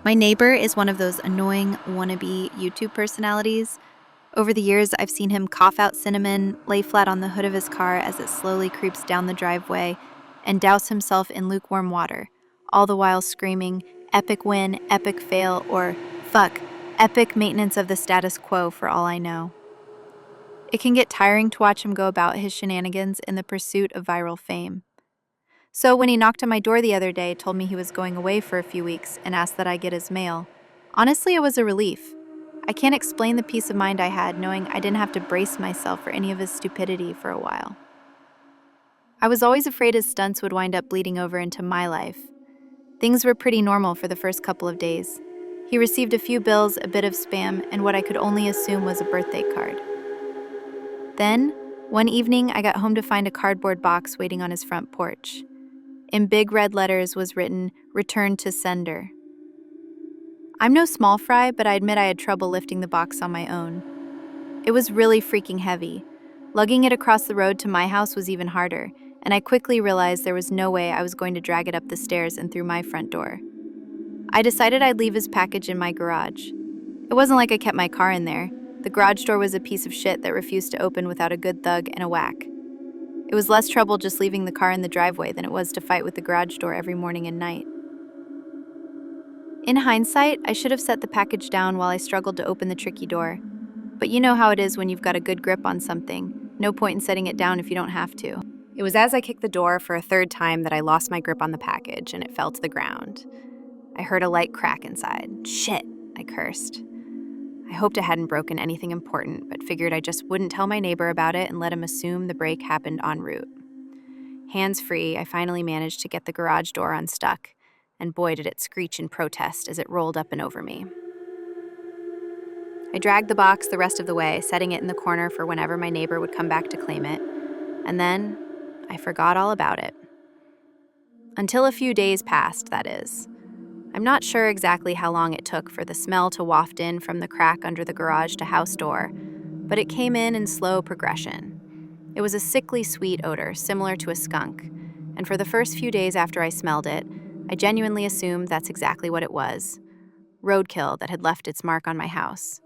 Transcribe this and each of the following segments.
My neighbor is one of those annoying wannabe YouTube personalities. Over the years, I've seen him cough out cinnamon, lay flat on the hood of his car as it slowly creeps down the driveway, and douse himself in lukewarm water, all the while screaming, epic win, epic fail, or fuck, epic maintenance of the status quo for all I know. It can get tiring to watch him go about his shenanigans in the pursuit of viral fame. So when he knocked on my door the other day, told me he was going away for a few weeks, and asked that I get his mail, honestly, it was a relief. I can't explain the peace of mind I had knowing I didn't have to brace myself for any of his stupidity for a while. I was always afraid his stunts would wind up bleeding over into my life. Things were pretty normal for the first couple of days. He received a few bills, a bit of spam, and what I could only assume was a birthday card. Then, one evening, I got home to find a cardboard box waiting on his front porch. In big red letters was written, "Return to sender." I'm no small fry, but I admit I had trouble lifting the box on my own. It was really freaking heavy. Lugging it across the road to my house was even harder, and I quickly realized there was no way I was going to drag it up the stairs and through my front door. I decided I'd leave his package in my garage. It wasn't like I kept my car in there. The garage door was a piece of shit that refused to open without a good thug and a whack. It was less trouble just leaving the car in the driveway than it was to fight with the garage door every morning and night. In hindsight, I should have set the package down while I struggled to open the tricky door. But you know how it is when you've got a good grip on something. No point in setting it down if you don't have to. It was as I kicked the door for a third time that I lost my grip on the package and it fell to the ground. I heard a light crack inside. Shit, I cursed. I hoped it hadn't broken anything important, but figured I just wouldn't tell my neighbor about it and let him assume the break happened en route. Hands free, I finally managed to get the garage door unstuck, and boy did it screech in protest as it rolled up and over me. I dragged the box the rest of the way, setting it in the corner for whenever my neighbor would come back to claim it, and then I forgot all about it. Until a few days passed, that is. I'm not sure exactly how long it took for the smell to waft in from the crack under the garage to house door, but it came in slow progression. It was a sickly sweet odor, similar to a skunk, and for the first few days after I smelled it, I genuinely assumed that's exactly what it was. Roadkill that had left its mark on my house.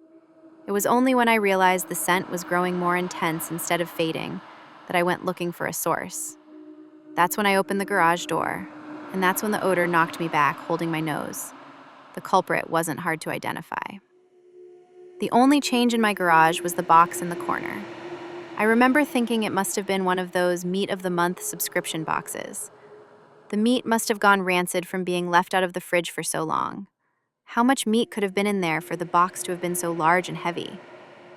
It was only when I realized the scent was growing more intense instead of fading that I went looking for a source. That's when I opened the garage door, and that's when the odor knocked me back, holding my nose. The culprit wasn't hard to identify. The only change in my garage was the box in the corner. I remember thinking it must have been one of those meat of the month subscription boxes. The meat must have gone rancid from being left out of the fridge for so long. How much meat could have been in there for the box to have been so large and heavy?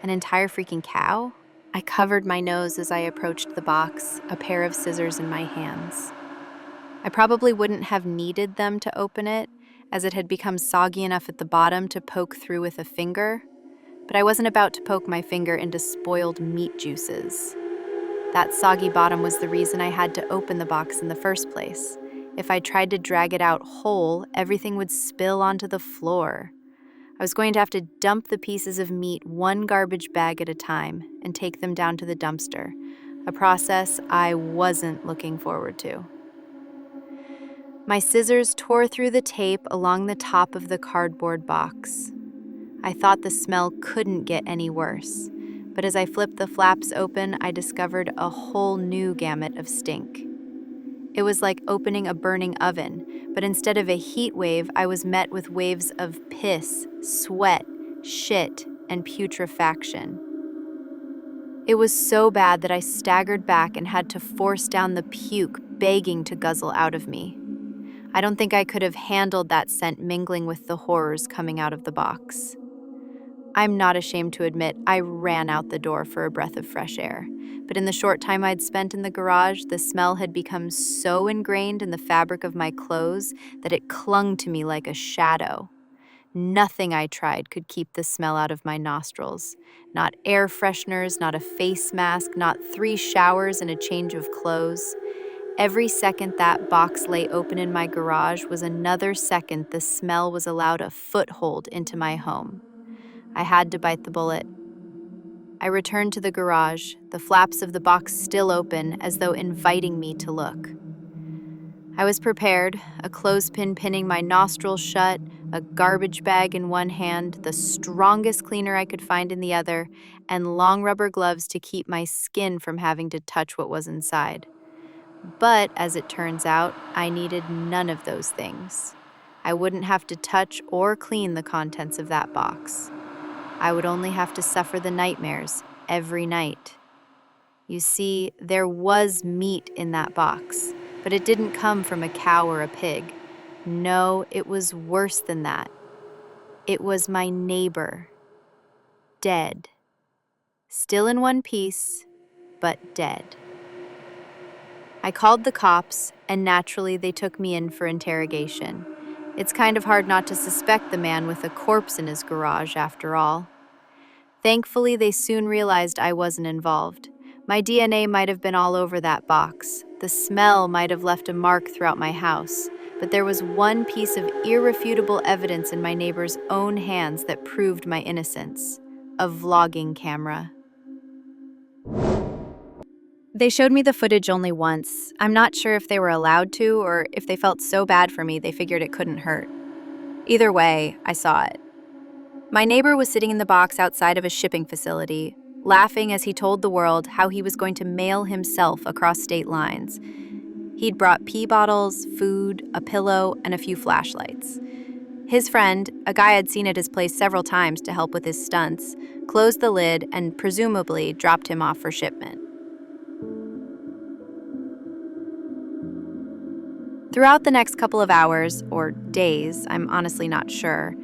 An entire freaking cow? I covered my nose as I approached the box, a pair of scissors in my hands. I probably wouldn't have needed them to open it, as it had become soggy enough at the bottom to poke through with a finger, but I wasn't about to poke my finger into spoiled meat juices. That soggy bottom was the reason I had to open the box in the first place. If I tried to drag it out whole, everything would spill onto the floor. I was going to have to dump the pieces of meat one garbage bag at a time and take them down to the dumpster, a process I wasn't looking forward to. My scissors tore through the tape along the top of the cardboard box. I thought the smell couldn't get any worse, but as I flipped the flaps open, I discovered a whole new gamut of stink. It was like opening a burning oven, but instead of a heat wave, I was met with waves of piss, sweat, shit, and putrefaction. It was so bad that I staggered back and had to force down the puke, begging to guzzle out of me. I don't think I could have handled that scent mingling with the horrors coming out of the box. I'm not ashamed to admit I ran out the door for a breath of fresh air, but in the short time I'd spent in the garage, the smell had become so ingrained in the fabric of my clothes that it clung to me like a shadow. Nothing I tried could keep the smell out of my nostrils. Not air fresheners, not a face mask, not 3 showers and a change of clothes. Every second that box lay open in my garage was another second the smell was allowed a foothold into my home. I had to bite the bullet. I returned to the garage, the flaps of the box still open, as though inviting me to look. I was prepared, a clothespin pinning my nostrils shut, a garbage bag in one hand, the strongest cleaner I could find in the other, and long rubber gloves to keep my skin from having to touch what was inside. But as it turns out, I needed none of those things. I wouldn't have to touch or clean the contents of that box. I would only have to suffer the nightmares every night. You see, there was meat in that box, but it didn't come from a cow or a pig. No, it was worse than that. It was my neighbor, dead. Still in one piece, but dead. I called the cops, and naturally they took me in for interrogation. It's kind of hard not to suspect the man with a corpse in his garage, after all. Thankfully, they soon realized I wasn't involved. My DNA might have been all over that box. The smell might have left a mark throughout my house. But there was one piece of irrefutable evidence in my neighbor's own hands that proved my innocence: a vlogging camera. They showed me the footage only once. I'm not sure if they were allowed to, or if they felt so bad for me they figured it couldn't hurt. Either way, I saw it. My neighbor was sitting in the box outside of a shipping facility, laughing as he told the world how he was going to mail himself across state lines. He'd brought pee bottles, food, a pillow, and a few flashlights. His friend, a guy I'd seen at his place several times to help with his stunts, closed the lid and presumably dropped him off for shipment. Throughout the next couple of hours, or days, I'm honestly not sure,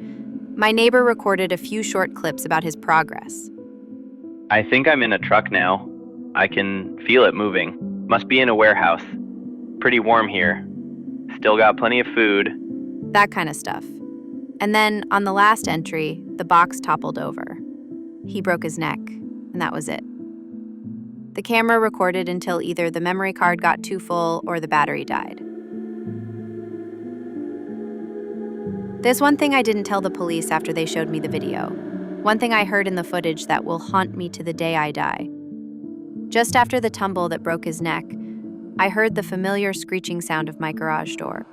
my neighbor recorded a few short clips about his progress. I think I'm in a truck now. I can feel it moving. Must be in a warehouse. Pretty warm here. Still got plenty of food. That kind of stuff. And then, on the last entry, the box toppled over. He broke his neck, and that was it. The camera recorded until either the memory card got too full or the battery died. There's one thing I didn't tell the police after they showed me the video. One thing I heard in the footage that will haunt me to the day I die. Just after the tumble that broke his neck, I heard the familiar screeching sound of my garage door.